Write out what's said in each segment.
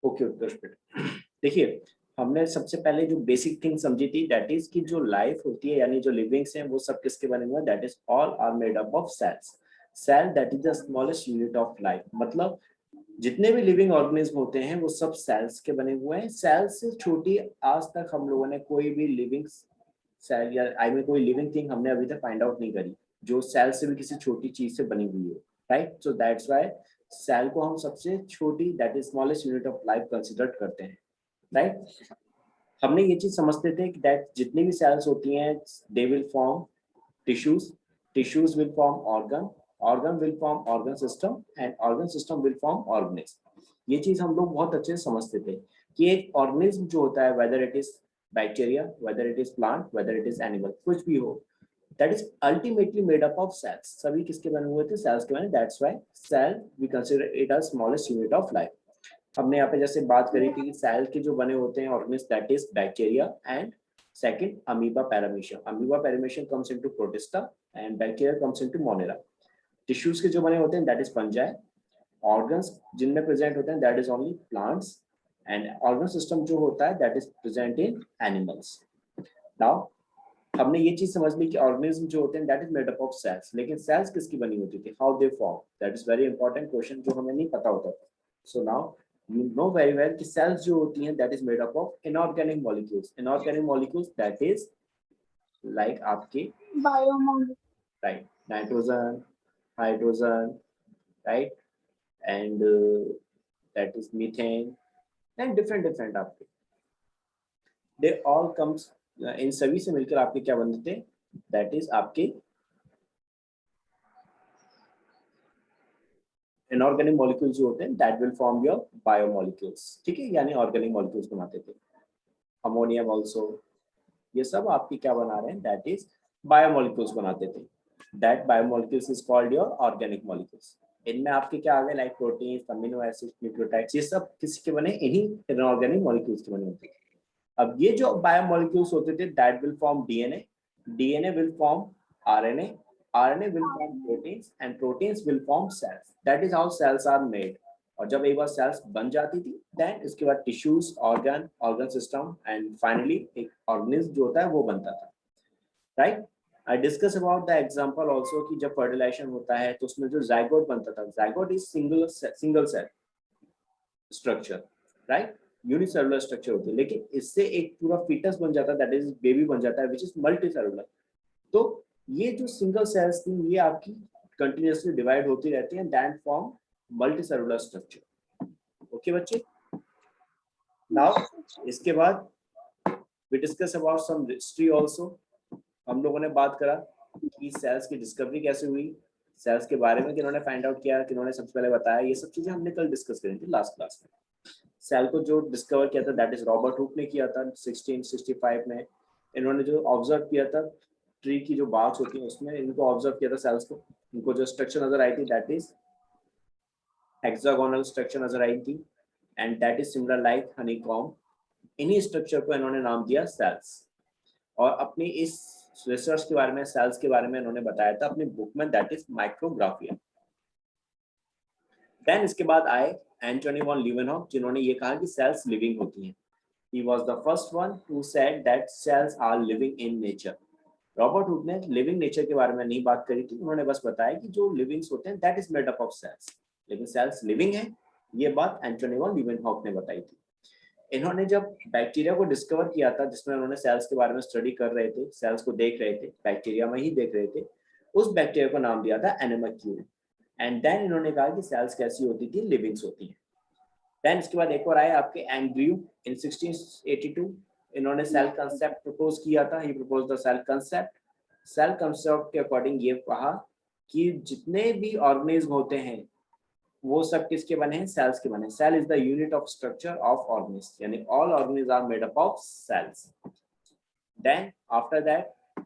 Okay उत्कर्ष बेटा, देखिए हमने सबसे पहले जो बेसिक थिंग समझी थी दैट इज कि जो लाइफ होती है यानी जो लिविंग्स हैं वो सब किसके बने हुए हैं, that is all are made up of cells. Cell that is the smallest unit of life, मतलब जितने भी लिविंग ऑर्गेनिज्म होते हैं वो सब सेल्स के बने हुए हैं। सेल्स से छोटी आज तक हम लोगों ने कोई भी लिविंग सेल या आई मीन कोई लिविंग थिंग हमने अभी तक फाइंड आउट नहीं करी जो सेल से भी किसी छोटी चीज से बनी हुई हो, right. So that's why cell को हम सबसे छोटी that is smallest unit of life consider करते हैं, राइट। हमने ये चीज समझते थे कि दैट जितनी भी सेल्स होती हैं they will form tissues, tissues will form organ, organ will form organ system and organ system will form organism. ये चीज हम लोग बहुत अच्छे से समझते थे कि एक ऑर्गेनिज्म जो होता है whether it is bacteria, whether it is plant, whether it is animal, कुछ भी हो, that is ultimately made up of cells. सभी किसके बने हुए थे, सेल्स के बने। That's why cell we consider it as smallest unit of life. हमने यहाँ पे जैसे बात करी थी कि सेल के जो बने होते हैं organism that is bacteria and second amoeba paramecium. Amoeba paramecium comes into protista and bacteria comes into Monera. Tissues के जो बने होते हैं दैट इज फंजाई। ऑर्गन्स जिनमें प्रेजेंट होते हैं that is only plants and organ system जो होता है that is present in animals. Now हमने ये चीज समझ ली कि ऑर्गेनिज्म जो होते हैं that is made up of cells, लेकिन सेल्स किसकी बनी होती थी, how they form, that is very important question जो हमें नहीं पता होता था। So now you know very well कि cells जो होती हैं that is made up of inorganic molecules, inorganic molecules that is like आपके biomolecule, right, nitrogen, hydrogen, right, and that is methane and different आपके they all comes इन सभी से मिलकर आपके क्या बनते थे, that is आपके इनऑर्गेनिक मॉलिक्यूल्स जो होते हैं that will form your biomolecules, ठीक है, यानी ऑर्गेनिक मॉलिक्यूल्स बनाते थे। अमोनियम ऑल्सो, ये सब आपकी क्या बना रहे हैं, दैट इज बायोमोलिक्यूल्स बनाते थे। That biomolecules is called your organic molecules. इनमें आपके क्या आ गए, like protein, amino acid, nucleotides, ये सब किसके बने, इन्हीं इनऑर्गेनिक मॉलिक्यूल्स के बने होते थे। अब ये जो बायोमोलिक्यूल्स होते थे that will form DNA, DNA will form RNA, RNA will form proteins and proteins will form cells. That is how cells are made. और जब एक बार सेल्स बन जाती थी देन इसके बाद tissues, organ, organ system and finally एक organism जो होता है वो बनता था, right. I discuss about the example also कि जब फर्टिलाइजेशन होता है तो उसमें जो जाइगोट बनता था, zygote is single cell structure, right, unicellular structure होती है, लेकिन इससे एक पूरा फीटस बन जाता है दैट इज बेबी बन जाता है विच इज मल्टीसेलुलर। तो ये जो सिंगल सेल्स थी ये आपकी कंटिन्यूअसली डिवाइड होती रहती हैं that form multicellular structure. Okay बच्चे, नाउ इसके बाद we discuss about some history also. हम लोगों ने बात करा कि सेल्स की डिस्कवरी कैसे हुई, सेल्स के बारे में किन्होंने फाइंड आउट किया, किन्होंने सबसे पहले बताया, ये सब चीजें हमने कल डिस्कस करी थी लास्ट क्लास में। सेल को जो डिस्कवर किया था दैट इज रॉबर्ट हुक ने किया था 1665 में। इन्होंने जो ऑब्जर्व किया था ट्री की जो बार्क्स होती है उसमें इनको ऑब्जर्व किया था सेल्स को, इनको जो स्ट्रक्चर नजर आई थी दैट इज हेक्सागोनल स्ट्रक्चर नजर आई थी and that is similar like honeycomb. इन्हीं स्ट्रक्चर को इन्होंने नाम दिया सेल्स। और अपनी इस रिसर्च के बारे में, सेल्स के बारे में इन्होंने बताया था अपनी बुक में दैट इज माइक्रोग्राफिया। देन इसके बाद आए एंटोनी वॉन लीवेनहॉक जिन्होंने ये कहा कि सेल्स लिविंग होती हैं। He was the first one who said that cells are living in nature. Robert Hooke ने लिविंग नेचर के बारे में नहीं बात करी थी, उन्होंने बस बताया कि जो लिविंग्स होते हैं that is made up of cells, लेकिन सेल्स लिविंग है, ये बात एंटोनी वॉन लीवेनहॉक ने बताई थी। इन्होंने जब बैक्टीरिया को डिस्कवर किया था जिसमें उन्होंने सेल्स के बारे में स्टडी कर रहे थे, सेल्स को देख रहे थे, बैक्टीरिया में ही देख रहे थे, उस बैक्टीरिया को नाम दिया था एनिमैक्यूल। एंड देन इन्होंने कहा कि सेल्स कैसी होती थी, लिविंग्स होती हैं। देन इसके बाद एक और आए आपके एंड्रयू इन 1682, इन्होंने सेल कंसेप्ट प्रपोज किया था, he propose the cell concept. Cell concept के अकॉर्डिंग ये कहा कि जितने भी ऑर्गेनिज्म होते हैं वो सब किसके बने हैं, सेल्स के बने। Cell is the unit of structure of organism, यानी all organism are made up of cells. Then after that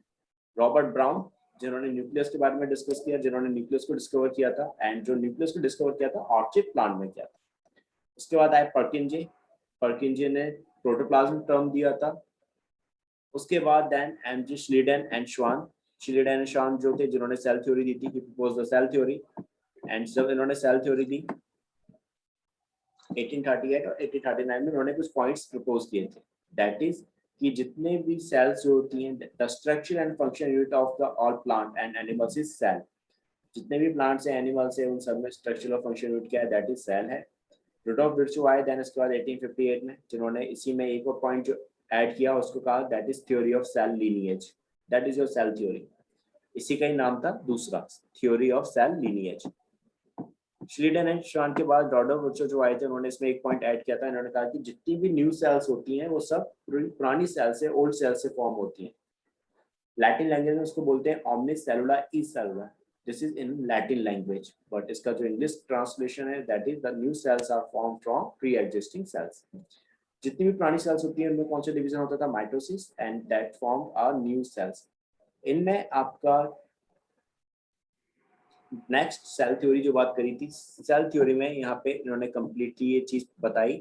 Robert Brown जिन्होंने न्यूक्लियस के बारे में डिस्कस किया, जिन्होंने न्यूक्लियस को डिस्कवर किया था एंड जो न्यूक्लियस को डिस्कवर किया था ऑर्चिड प्लांट में किया था। उसके बाद आए पर्किंजे, पर्किंजे ने प्रोटोप्लाज्म टर्म दिया था। उसके बाद देन एमजी श्लीडेन एंड श्वान, श्लीडेन एंड श्वान जो थे जिन्होंने सेल थ्योरी दी थी, he propose the cell theory. And जब इन्होंने सेल थ्योरी दी 1838 और 1839 में उन्होंने कुछ पॉइंट्स प्रपोज किए थे, दैट इज कि जितने भी सेल्स जो होती हैं, the structure and function unit of the all plant and animals is cell. जितने भी प्लांट्स हैं, एनिमल्स हैं, उन सब में स्ट्रक्चर और फंक्शन यूनिट क्या है, दैट इज सेल है। रुडोल्फ विर्चो आए देन इसके बाद 1858 में, जिन्होंने इसी में एक और पॉइंट जो ऐड किया उसको कहा that is theory of cell lineage, that is your cell theory. इसी का ही नाम था दूसरा, theory of cell lineage. Schleiden and Schwann के बाद रुडोल्फ विर्चो जो आए थे, उन्होंने इसमें एक पॉइंट ऐड किया था। इन्होंने कहा कि जितनी भी न्यू सेल्स होती हैं वो सब पुरानी सेल से, ओल्ड सेल से फॉर्म होती हैं। लैटिन लैंग्वेज में उसको बोलते हैं omnis cellula e cellula, this is in Latin language, but इसका जो इंग्लिश ट्रांसलेशन है that is the new cells are form from pre existing cells. जितनी भी पुरानी सेल्स होती है उनमें कौन सा डिवीजन होता था, mitosis, and that form are new cells. इनमें आपका नेक्स्ट सेल थ्योरी जो बात करी थी, सेल थ्योरी में यहाँ पे इन्होंने कंप्लीटली ये चीज बताई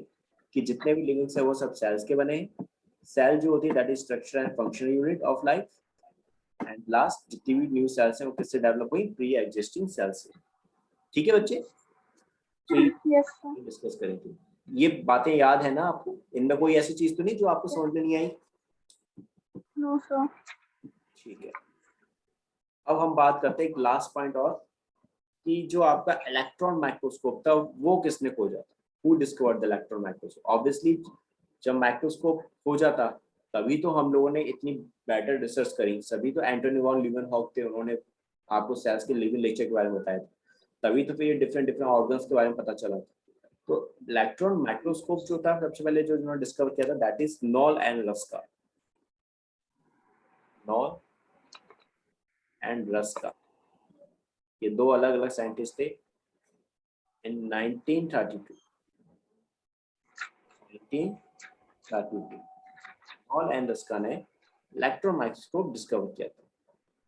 कि जितने भी लिविंग्स है वो सब सेल्स के बने हैं। सेल जो होती है that is structure and functional unit of life, and last जितनी भी न्यू सेल्स हैं वो किससे डेवलप हुई, प्री एग्जिस्टिंग सेल्स से। ठीक है बच्चे, तो ये Yes, sir. डिस्कस करेंगे। ये बातें याद है ना आपको? इनमें कोई ऐसी चीज तो नहीं जो आपको समझ में नहीं आई? No, sir. ठीक है, अब हम बात करते हैं एक लास्ट पॉइंट और, कि जो आपका इलेक्ट्रॉन माइक्रोस्कोप था वो किसने खोजा था, who discovered the electron microscope. Obviously जब माइक्रोस्कोप खोजा था तभी तो हम लोगों ने इतनी बेटर रिसर्च करी, सभी तो एंटोनी वॉन लीeuwenhoek थे, उन्होंने आपको सेल्स के लिविंग नेचर के बारे में बताया था, तभी तो फिर ये डिफरेंट डिफरेंट ऑर्गन्स के बारे में पता चला था। तो इलेक्ट्रॉन माइक्रोस्कोप जो था सबसे पहले जो उन्होंने डिस्कवर किया था that is knoll and Ruska, knoll and Ruska, ये दो अलग अलग साइंटिस्ट थे। इन 1932 नॉल एंड रस्का ने इलेक्ट्रॉन माइक्रोस्कोप डिस्कवर किया था,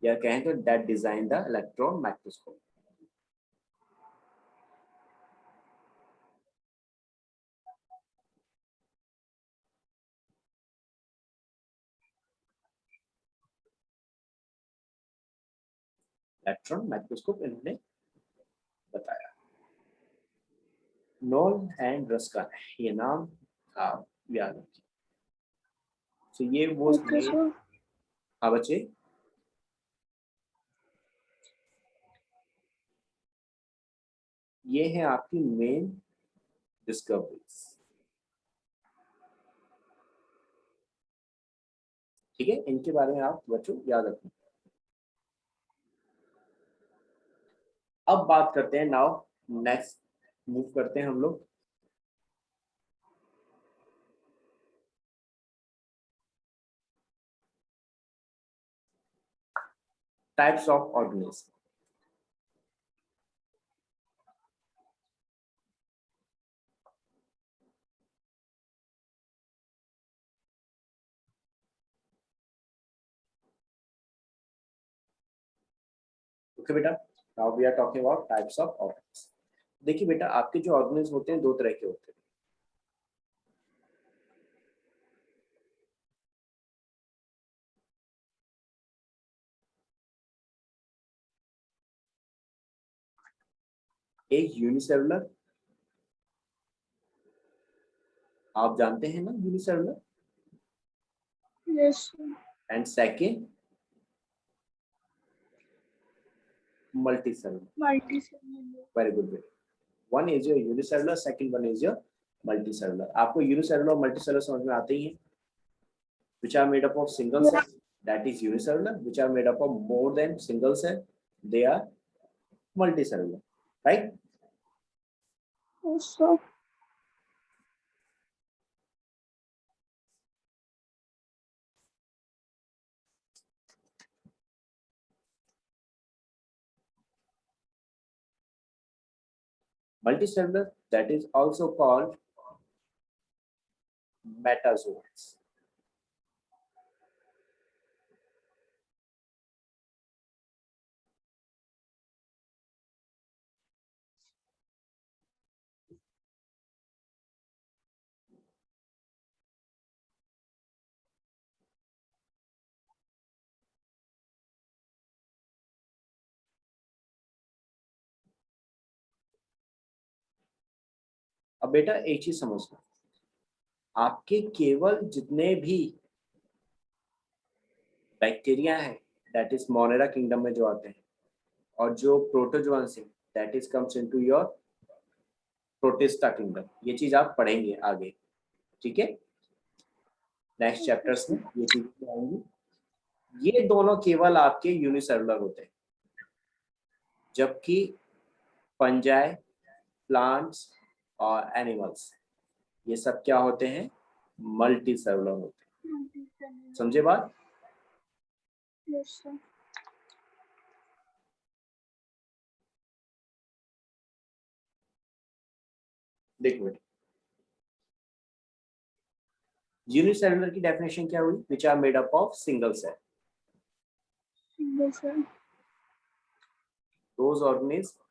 या कहें तो that design the electron microscope. Electron microscope इन्होंने बताया, नॉल एंड रस्का ने, ये नाम आप याद रखिए। तो ये वो Okay, sir. हाँ बच्चे, ये है आपकी मेन डिस्कवरीज। ठीक है, इनके बारे में आप बच्चों याद रखें। अब बात करते हैं, नाउ नेक्स्ट मूव करते हैं हम लोग टाइप्स ऑफ ऑर्गेनिज्म। ओके बेटा, now we are talking about types of organism. देखिए बेटा, आपके जो ऑर्गेनिज्म होते हैं दो तरह के होते हैं। एक यूनिसेलुलर, आप जानते हैं ना unicellular, Yes, sir. And second multicellular. Multi-cellular. Very good, very good. One is your unicellular, second one is your multicellular. आपको unicellular और multicellular समझ में आते ही हैं, which are made up of single Yes, cell, that is unicellular, which are made up of more than single cell, they are multicellular, right? yes, sir. Multicellular, that is also called metazoans. अब बेटा एक चीज समझना, आपके केवल जितने भी bacteria है दैट इज मोनेरा किंगडम में जो आते हैं, और जो प्रोटोजोअन्स है that is comes into your protista kingdom, ये चीज आप पढ़ेंगे आगे, ठीक है, नेक्स्ट चैप्टर्स में ये चीज आएंगी। ये दोनों केवल आपके यूनिसेलुलर होते हैं, जबकि फंजाई, प्लांट्स और एनिमल्स ये सब क्या होते हैं, मल्टी सेलुलर होते हैं। समझे बात? Yes, sir. देखो बेटा, यूनिसेलुलर की डेफिनेशन क्या हुई, which are made up of single cell. Yes, sir. Those organisms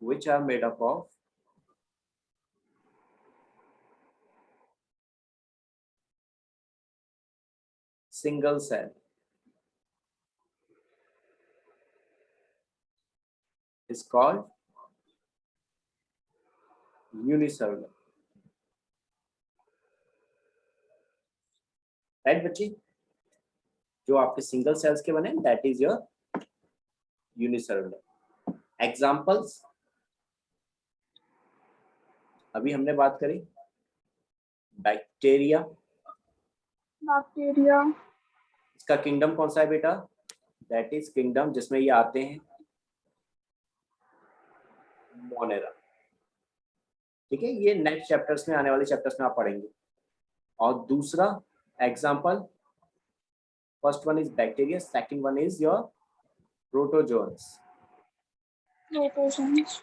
which are made up of single cell is called unicellular, right बच्ची? जो आपके सिंगल सेल्स के बने that is your unicellular. Examples अभी हमने बात करी, बैक्टीरिया, Bacteria. इसका किंगडम कौन सा है बेटा, दैट इज किंगडम जिसमें ये आते हैं मोनेरा, ठीक है, ये नेक्स्ट चैप्टर्स में, आने वाले चैप्टर्स में आप पढ़ेंगे। और दूसरा example, first one is bacteria, second one is your protozoans, Protozoans.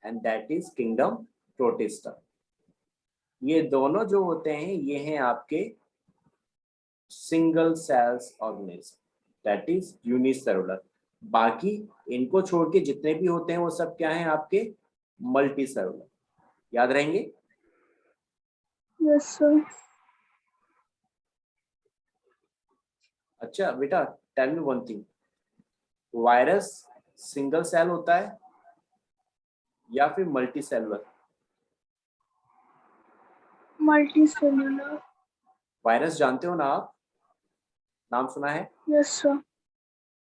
And that is kingdom Protista. ये दोनों जो होते हैं ये हैं आपके single cells organism that is unicellular. बाकी इनको छोड़ के जितने भी होते हैं वो सब क्या हैं आपके मल्टी सेलुलर, याद रहेंगे? Yes, sir. अच्छा बेटा, tell me one thing, virus single cell होता है या फिर मल्टी सेलुलर? Multicellular. वायरस जानते हो ना आप, नाम सुना है? Yes, sir.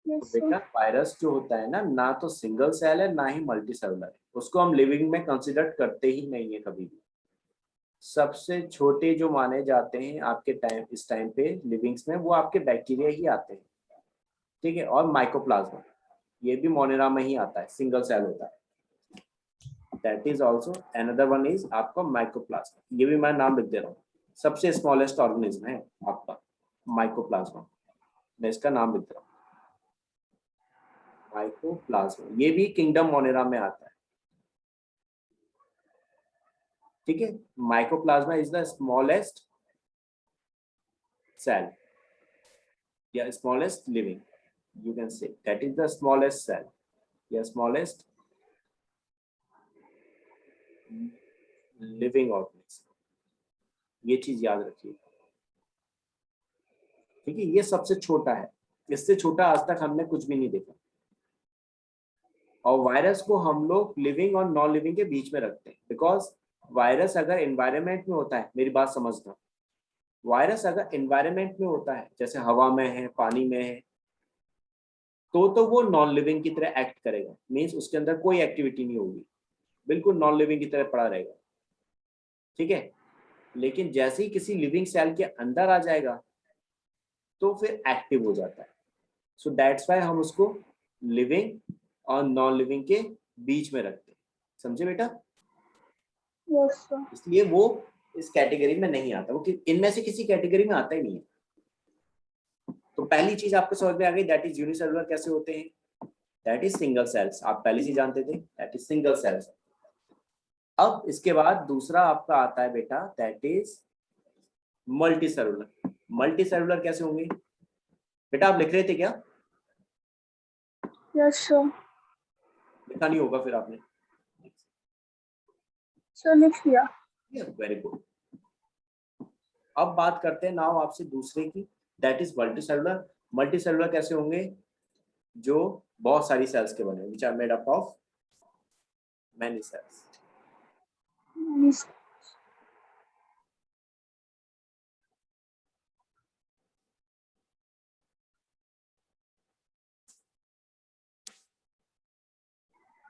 Yes, बेटा sir. वायरस जो होता है ना तो सिंगल सेल है ना ही मल्टी सेलुलर है, उसको हम लिविंग में कंसिडर करते ही नहीं है कभी भी। सबसे छोटे जो माने जाते हैं आपके टाइम, इस टाइम पे लिविंग्स में, वो आपके बैक्टीरिया ही आते हैं, ठीक है, और माइकोप्लाज्मा, ये भी मोनेरा में ही आता है, सिंगल सेल होता है, that is also another one is आपका माइकोप्लाज्मा, ये भी मैं नाम लिख दे रहा हूँ, सबसे स्मॉलेस्ट ऑर्गेनिज्म है आपका माइकोप्लाज्मा, मैं इसका नाम लिख दे रहा हूँ माइकोप्लाज्मा, ये भी किंगडम मोनेरा में आता है, ठीक है। Mycoplasma is the smallest cell या smallest living, you can say that is the smallest cell, या smallest living organism, ये चीज याद रखिए, ठीक है, ये सबसे छोटा है, इससे छोटा आज तक हमने कुछ भी नहीं देखा। और वायरस को हम लोग लिविंग और नॉन लिविंग के बीच में रखते हैं, बिकॉज वायरस अगर एनवायरनमेंट में होता है, मेरी बात समझना, वायरस अगर एनवायरनमेंट में होता है, जैसे हवा में है, पानी में है, तो वो नॉन लिविंग की तरह एक्ट करेगा, मीन्स उसके अंदर कोई एक्टिविटी नहीं होगी, बिल्कुल नॉन लिविंग की तरह पड़ा रहेगा, ठीक है। लेकिन जैसे ही किसी लिविंग सेल के अंदर आ जाएगा तो फिर एक्टिव हो जाता है, सो दैट्स व्हाई हम उसको लिविंग और नॉन लिविंग के बीच में रखते हैं, समझे बेटा? Yes, sir. इसलिए वो इस कैटेगरी में नहीं आता, वो इनमें से किसी कैटेगरी में आता ही नहीं है। तो पहली चीज आपको समझ में आ गई, दैट इज यूनिसेलुलर कैसे होते हैं, दैट इज सिंगल सेल्स, आप पहले से जानते थे, दैट इज सिंगल सेल्स। अब इसके बाद दूसरा आपका आता है बेटा, that is multi cellular. Multi cellular कैसे होंगे बेटा, आप लिख रहे थे क्या? Yes, sir. लिखा नहीं होगा फिर आपने, Sir, लिख लिया. Very good. अब बात करते हैं नाउ आपसे दूसरे की, that is multi cellular. Multi cellular कैसे होंगे, जो बहुत सारी सेल्स के बने, which are made up of many cells. Yes.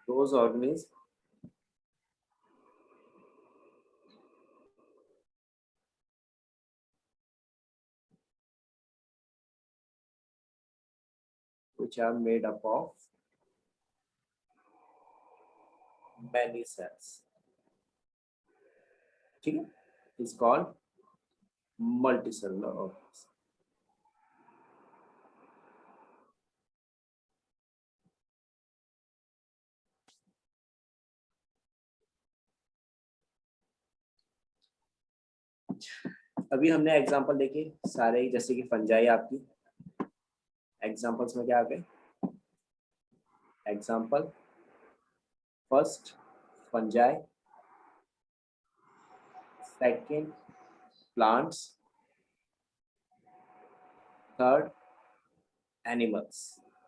Those organisms which are made up of many cells, ठीक है, is called multicellular organism। अभी हमने एग्जांपल देखे सारे ही, जैसे कि फंजाई आपकी एग्जांपल्स में क्या आ गए, example first fungi, second plants, third animals.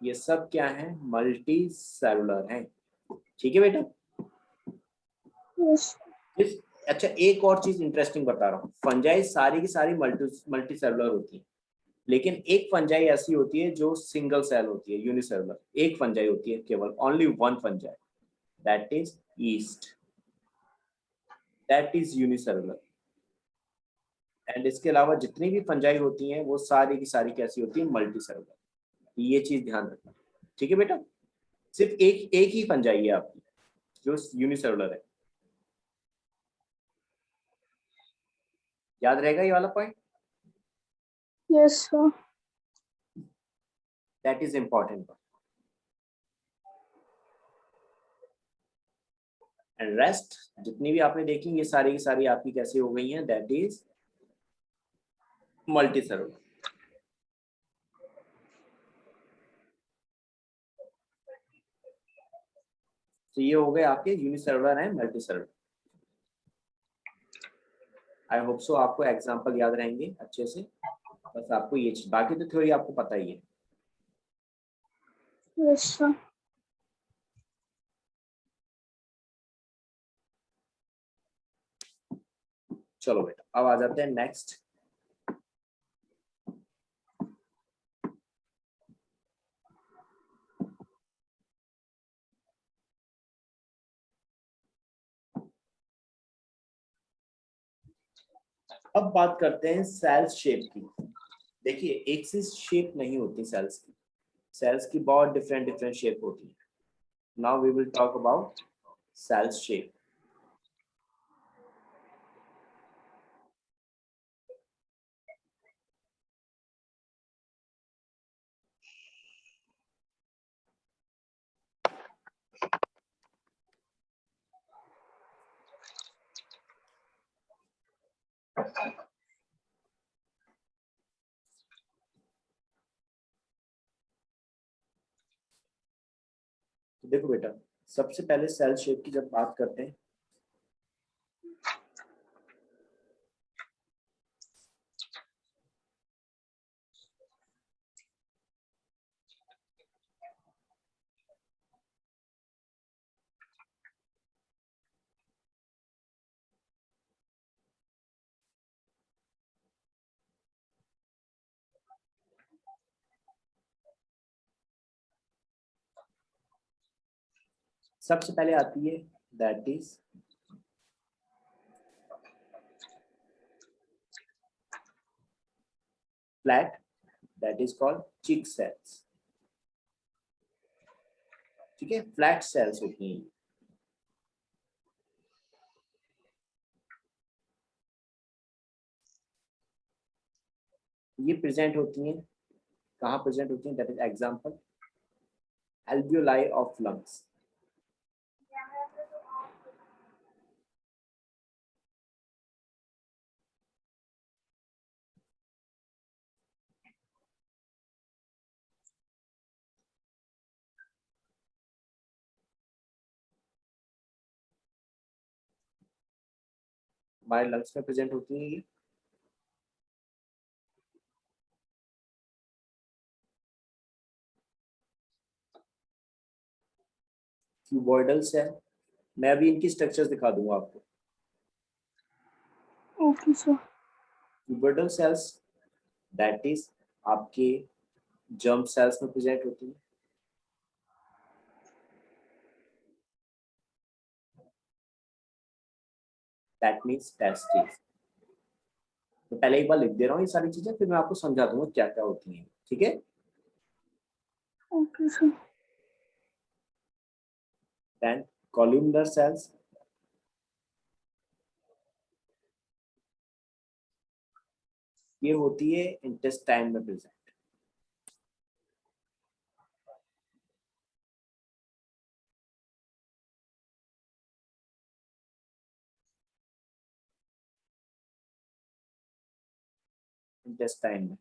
ये सब क्या है, मल्टी सेलुलर है, ठीक है बेटा। Yes. इस अच्छा एक और चीज इंटरेस्टिंग बता रहा हूँ, फंजाई सारी की सारी मल्टी सेलुलर होती है, लेकिन एक फंजाई ऐसी होती है जो सिंगल सेल होती है, यूनिसेलुलर। एक फंजाई होती है केवल, only one fungi, that is east, that is unicellular. And इसके अलावा जितनी भी फंजाई होती हैं वो सारी की सारी कैसी होती है, मल्टी सेलुलर। ये चीज ध्यान रखना, ठीक है बेटा। सिर्फ एक एक ही फंजाई है आपकी जो यूनिसेलुलर है, याद रहेगा ये वाला point, Yes, sir. That is important. And rest जितनी भी आपने देखी ये सारी की सारी आपकी कैसी हो गई हैं, दैट इज मल्टी सेलुलर। तो ये हो गए आपके unicellular and multi cellular. I hope so आपको एग्जांपल याद रहेंगे अच्छे से, बस आपको ये चीज, बाकी तो थ्योरी आपको पता ही है। Yes, sir. चलो बेटा अब आ जाते हैं नेक्स्ट। अब बात करते हैं सेल्स शेप की। देखिए एक सी शेप नहीं होती सेल्स की, सेल्स की बहुत डिफरेंट डिफरेंट शेप होती है। Now we will talk about cells shape. तो देखो बेटा, सबसे पहले सेल शेप की जब बात करते हैं, सबसे पहले आती है that is flat, that is called चिक सेल्स, ठीक है, फ्लैट सेल्स होती हैं। ये प्रेजेंट होती हैं कहाँ प्रेजेंट होती हैं, that is example alveoli of lungs। हमारे लंग्स में प्रेजेंट होती है ये। क्यूबॉइडल सेल, मैं अभी इनकी स्ट्रक्चर्स दिखा दूंगा आपको। Okay, sir. Cuboidal cells that is आपके जर्म सेल्स में प्रेजेंट होती है। That means testis. तो पहले एक बार लिख दे रहा हूँ ये सारी चीजें, फिर मैं आपको समझा दूंगा क्या क्या होती हैं, ठीक है। Okay, sir. देन कॉलम्नर सेल्स, ये होती है इंटेस्टाइन में प्रेजेंट। इंटेस्टाइन में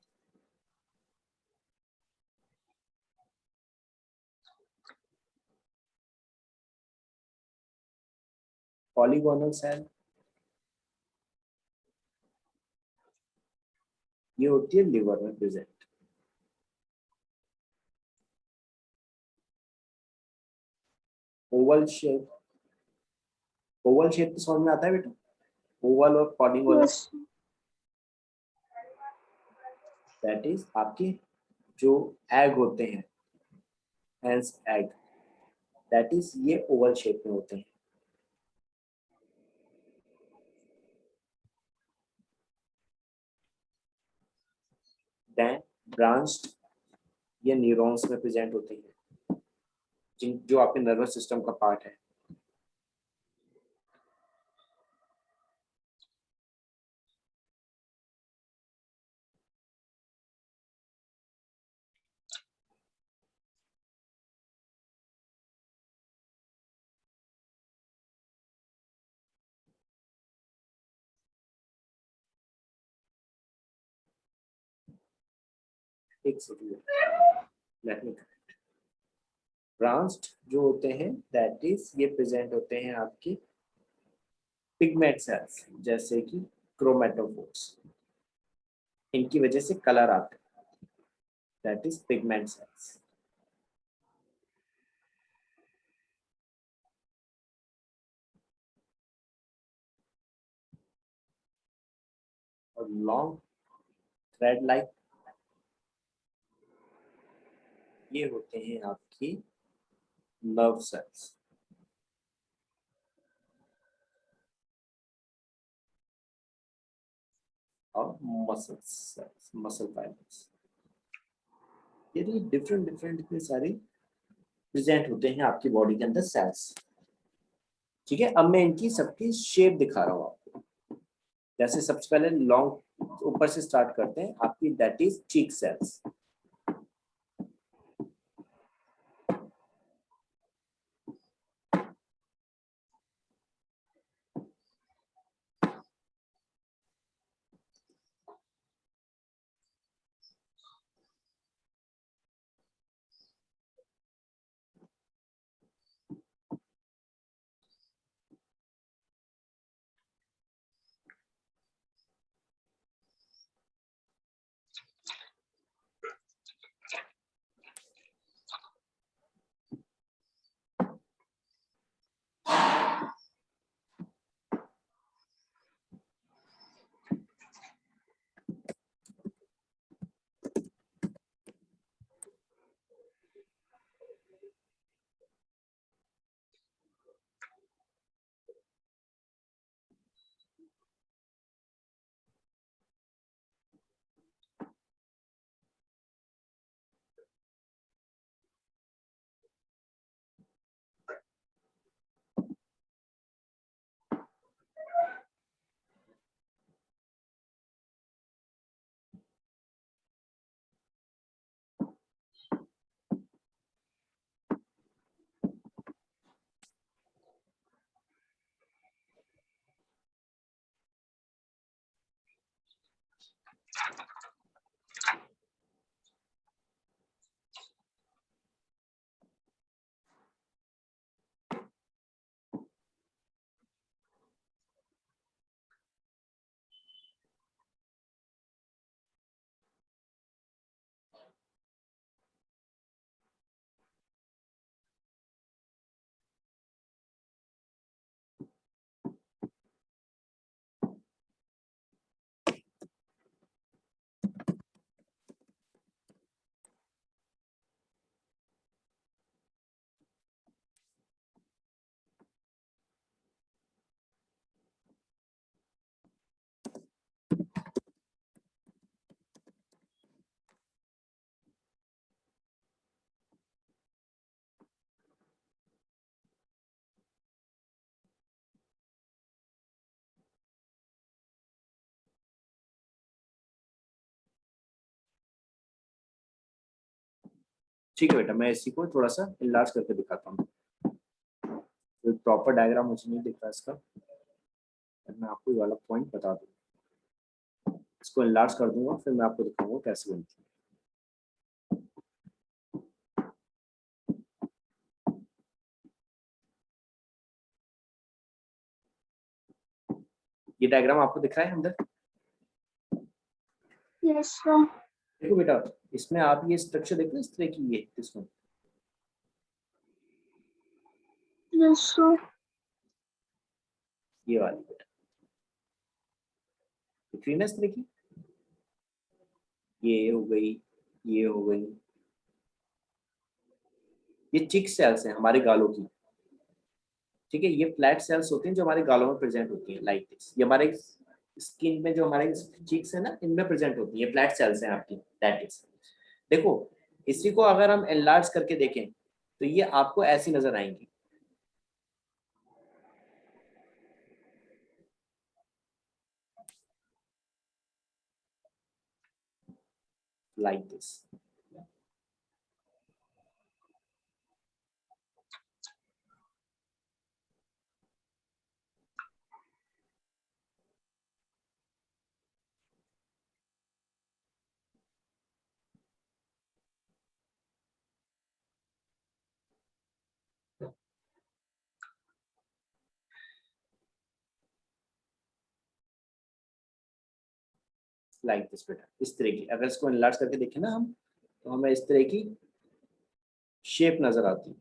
पॉलीगोनल सेल, ये होती है लिवर में present. Oval shape, Oval shape तो समझ में आता है बेटा, ओवल और पॉलीगोनल, Yes. दैट इज आपके जो एग होते हैं, हेंस एग, दैट इज ये ओवल शेप में होते हैं। देन ब्रांच्ड, ये न्यूरॉन्स में प्रेजेंट होते हैं, जिन जो आपके नर्वस सिस्टम का पार्ट है। एक सेकंड, लेट मी, ब्रांच्ड जो होते हैं दैट इज ये प्रेजेंट होते हैं आपके पिगमेंट सेल्स, जैसे कि क्रोमेटोफोर्स, इनकी वजह से कलर आता है, दैट इज पिगमेंट सेल्स। और लॉन्ग थ्रेड लाइक, ये होते हैं आपकी नर्व सेल्स और मसल सेल्स, मसल फाइबर्स। ये डिफरेंट डिफरेंट इतने सारे प्रेजेंट होते हैं आपकी बॉडी के अंदर सेल्स, ठीक है। अब मैं इनकी सबकी शेप दिखा रहा हूँ आपको। जैसे सबसे पहले लॉन्ग ऊपर से स्टार्ट करते हैं आपकी, दैट इज चीक सेल्स। ठीक है बेटा, मैं इसी को थोड़ा सा इनलार्ज करके दिखाता हूँ। तो प्रॉपर डायग्राम मुझे नहीं दिख रहा इसका, मैं आपको ये वाला पॉइंट बता दूँ, इसको इनलार्ज कर दूंगा, फिर मैं आपको दिखाऊंगा कैसे बनती है। ये डायग्राम आपको दिख रहा है अंदर? Yes, sir. देखो बेटा, इसमें आप ये स्ट्रक्चर देखो, इस तरह की, ये इसमें Yes, sir. ये वाली बेटा दिख रही है ना इस तरह की, ये हो गई, ये हो गई, ये चिक सेल्स हैं हमारे गालों की। ठीक है, ये फ्लैट सेल्स होती हैं जो हमारे गालों में प्रेजेंट होती हैं, लाइक दिस। ये हमारे स्किन में जो हमारे चीक्स है ना, इनमें प्रेजेंट होती है, फ्लैट सेल्स हैं आपकी, दैट इज। देखो, इसी को अगर हम एनलार्ज करके देखें तो ये आपको ऐसी नजर आएंगी, लाइक दिस। लाइक दिस बेटा, इस तरह की अगर इसको एनलार्ज करके देखें ना हम, तो हमें इस तरह की शेप नजर आती है।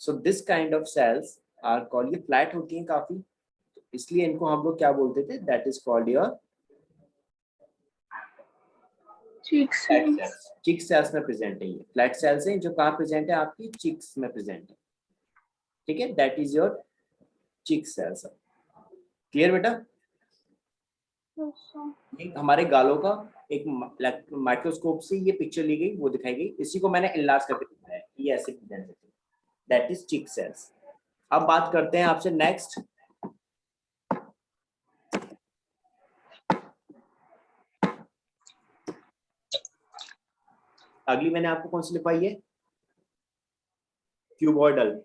So this kind of cells are called, ये फ्लैट होती हैं काफी, इसलिए इनको हम लोग क्या बोलते थे, that is called your Cheek flat cells. Cells. Cheek cells में प्रेजेंट है, ये फ्लैट सेल्स हैं जो कहाँ प्रेजेंट है, आपकी चिक्स में प्रेजेंट है। ठीक है, दैट इज योर चिक सेल्स। क्लियर बेटा? Yes, sir. एक हमारे गालों का एक माइक्रोस्कोप से ये पिक्चर ली गई, वो दिखाई गई, इसी को मैंने एनलार्ज करके दिखाया, ये ऐसे प्रेजेंट होती है, दैट इज चिक सेल्स। अब बात करते हैं आपसे नेक्स्ट, अगली मैंने आपको कौन सी लिखवाई है, क्यूबॉइडल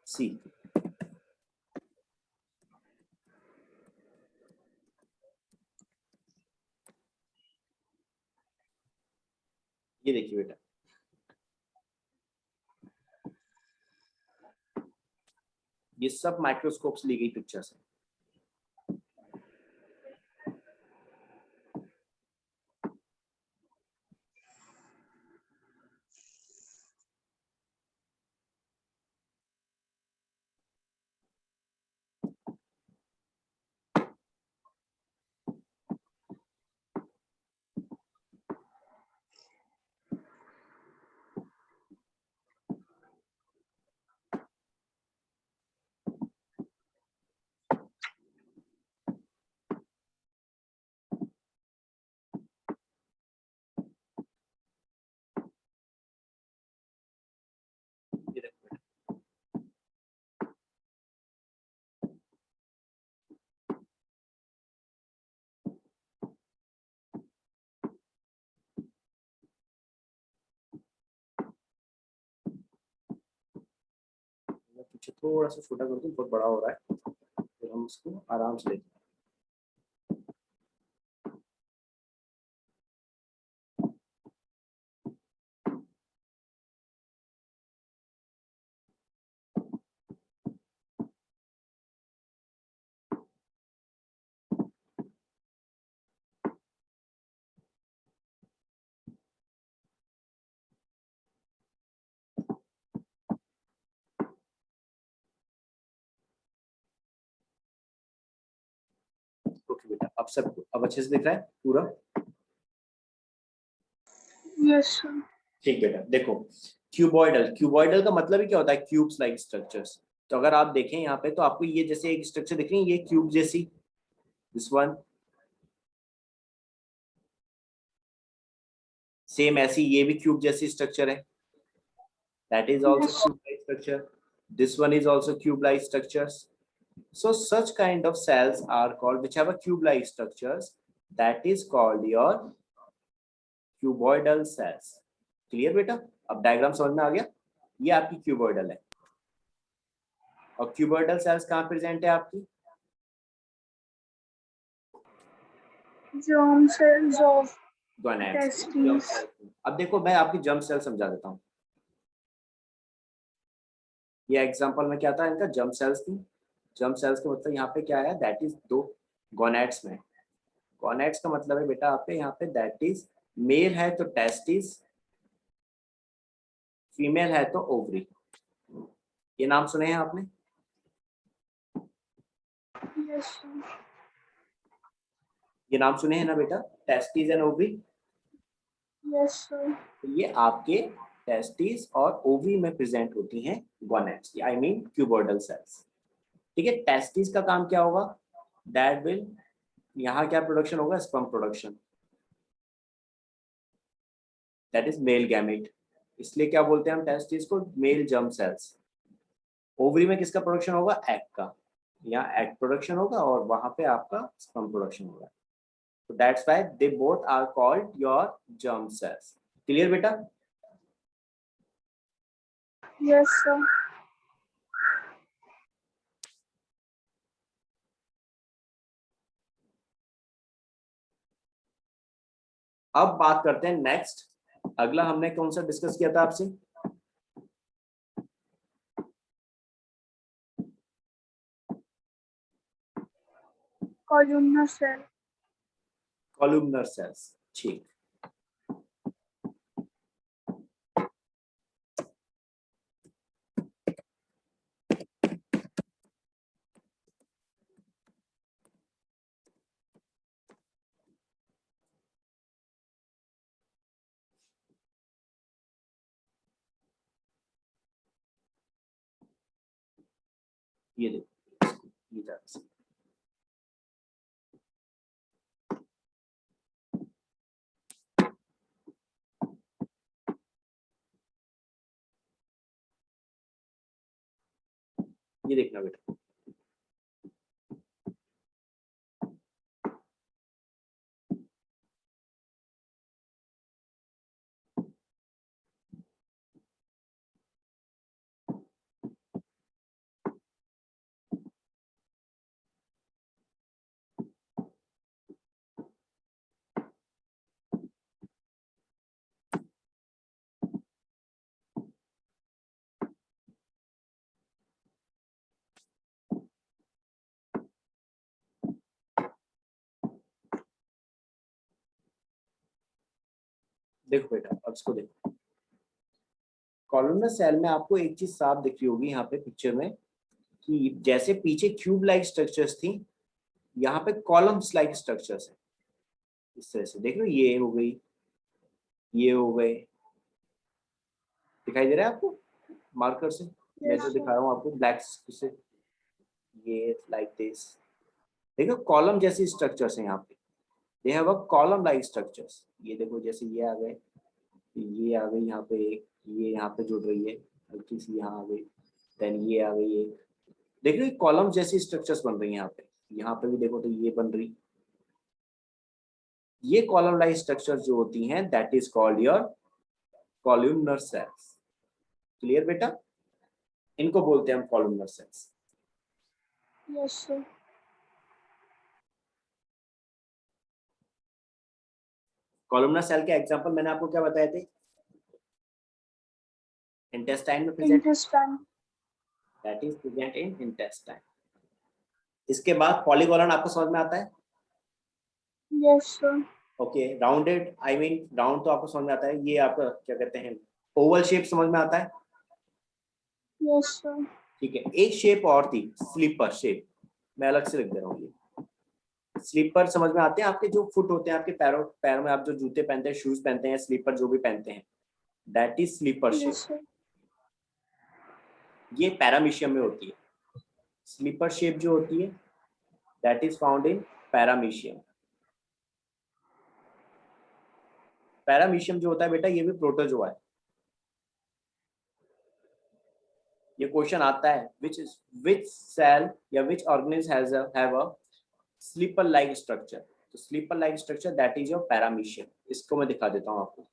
सी। ये देखिए बेटा, ये सब माइक्रोस्कोप से ली गई पिक्चर्स है। ये देखो बेटा, मैं पीछे थोड़ा सा छोटा कर दूं, बहुत बड़ा हो रहा है, तो हम इसको आराम से लेते हैं। ओके बेटा, अब सब अब अच्छे से दिख रहा है पूरा? Yes, sir. ठीक बेटा, देखो, क्यूबॉइडल, क्यूबॉइडल का मतलब ही क्या होता है, क्यूब्स लाइक स्ट्रक्चर्स। तो अगर आप देखें यहाँ पे, तो आपको ये जैसे एक स्ट्रक्चर दिख रही है, ये क्यूब जैसी, दिस वन, सेम ऐसी ये भी क्यूब जैसी स्ट्रक्चर है, that is also Yes, sir. Cube like structure, this one is also cube like structures. So such kind of cells are called, which have a cube-like structures, that is called your cuboidal cells. Clear बेटा? अब diagram समझ में आ गया? ये आपकी cuboidal है और cuboidal sales कहाँ प्रेजेंट है आपकी? germ cells of gonads. testes. अब देखो मैं आपकी जर्म सेल समझा देता हूँ। ये एग्जांपल में क्या था इनका? जर्म सेल्स थी। जर्म सेल्स का मतलब यहाँ पे क्या है? दैट इज दो गोनेड्स में। गोनेड्स का मतलब है बेटा आप पे यहाँ पे दैट इज मेल है तो टेस्टिस, फीमेल है तो ओवरी। ये नाम सुने हैं आपने? Yes, sir. ये नाम सुने हैं ना बेटा? Testis and ovary. Yes, sir. तो ये आपके टेस्टिस और ओवरी में प्रेजेंट होती हैं gonads, I mean cuboidal cells. ठीक है, टेस्टिस का काम क्या होगा? दैट विल, यहाँ क्या प्रोडक्शन होगा? Sperm production, that is male gamete. इसलिए क्या बोलते हैं हम टेस्टिस को? Male germ cells. ओवरी में किसका प्रोडक्शन होगा? एग का। यहाँ एग प्रोडक्शन होगा और वहां पे आपका स्पर्म प्रोडक्शन होगा। तो that's why they both are called your germ cells. Clear बेटा? Yes, sir. अब बात करते हैं नेक्स्ट। अगला हमने कौन सा डिस्कस किया था आपसे? Columnar cell. Columnar cells. ठीक, ये देखो, ये जा रहा है। ये देखना बेटा, देखो बेटा, अब इसको देखो। कॉलुमनर सेल में आपको एक चीज साफ दिख रही होगी यहाँ पे पिक्चर में, कि जैसे पीछे क्यूब लाइक स्ट्रक्चर्स थी, यहाँ पे कॉलम्स लाइक स्ट्रक्चर्स है। इस तरह से देख लो, ये हो गई, ये हो गए। दिखाई दे रहा है आपको मार्कर से? मैं Yes, जो sir. दिखा रहा हूँ आपको ब्लैक से, ये लाइक दिस। देखो कॉलम जैसी स्ट्रक्चर्स हैं यहाँ पे। They have a column like structures. ये देखो जैसे ये आ गए, ये आ गई यहाँ पे एक, ये यहाँ पे जुड़ रही है हल्की सी, यहाँ आ गई, देन ये आ गई एक। देख रहे हो कॉलम जैसी स्ट्रक्चर्स बन रही हैं यहाँ पे। यहाँ पे भी देखो तो ये बन रही। ये कॉलम लाइक स्ट्रक्चर्स जो होती हैं that is called your columnar cells. Clear बेटा? इनको बोलते हैं हम columnar cells. Yes, sir. Columnar cell के एग्जांपल मैंने आपको क्या बताए थे? इंटेस्टाइन में present, Intestine. That is present in intestine. इसके बाद पॉलीगोलन आपको समझ में आता है? Yes, sir. Okay, rounded, I mean round तो आपको समझ में आता है। ये आपका क्या कहते हैं, ओवल शेप समझ में आता है? Yes, sir. ठीक है, एक शेप और थी, स्लीपर शेप। मैं अलग से लिख दे रहा हूँ। ये स्लीपर समझ में आते हैं आपके? जो फुट होते हैं आपके पैरों में आप जो जूते पहनते हैं, शूज पहनते हैं, स्लीपर जो भी पहनते हैं, that is slipper shape. Yes, sir. ये पैरामीशियम में होती है। स्लीपर शेप जो होती है that is found in paramecium. Paramecium जो होता है बेटा, ये भी प्रोटोजोआ है। ये क्वेश्चन आता है, विच सेल या which organism have a slipper like structure. तो slipper like structure that is your paramecium. इसको मैं दिखा देता हूँ आपको।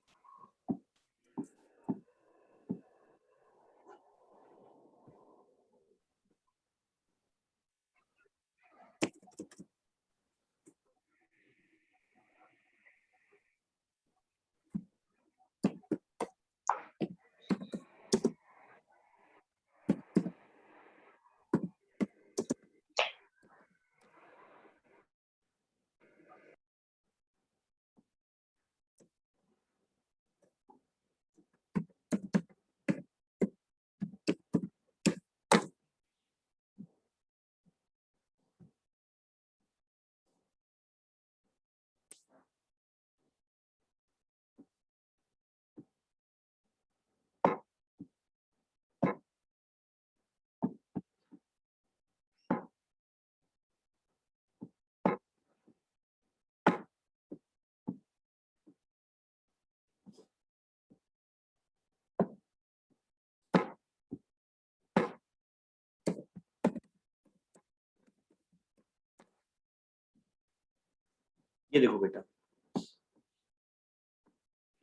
ये देखो बेटा,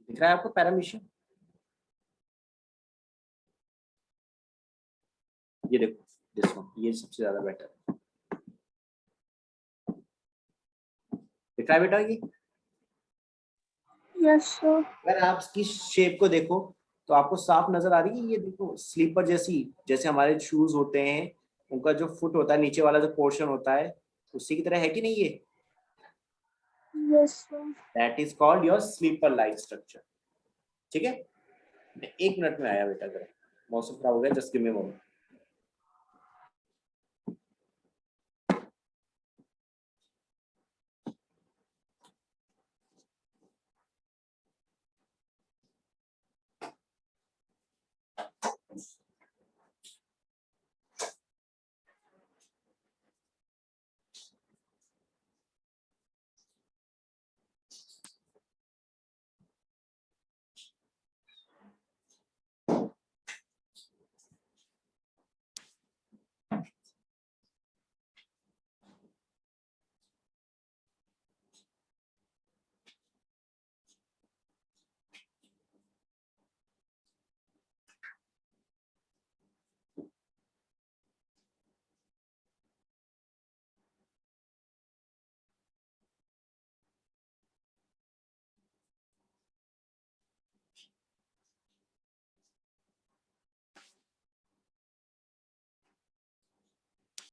दिख रहा है आपको पैरामीशियम? ये देखो, दिस वन, ये सबसे ज्यादा बेटर है। दिख रहा है बेटा ये? Yes, sir. अगर आप इसकी शेप को देखो तो आपको साफ नजर आ रही है। ये देखो स्लीपर जैसी, जैसे हमारे शूज होते हैं, उनका जो फुट होता है, नीचे वाला जो पोर्शन होता है, उसी की तरह है कि नहीं ये? Yes, sir. That is called your slipper like structure. ठीक है, 1 मिनट में आया बेटा, जरा मौसम खराब हो गया, just give me a moment.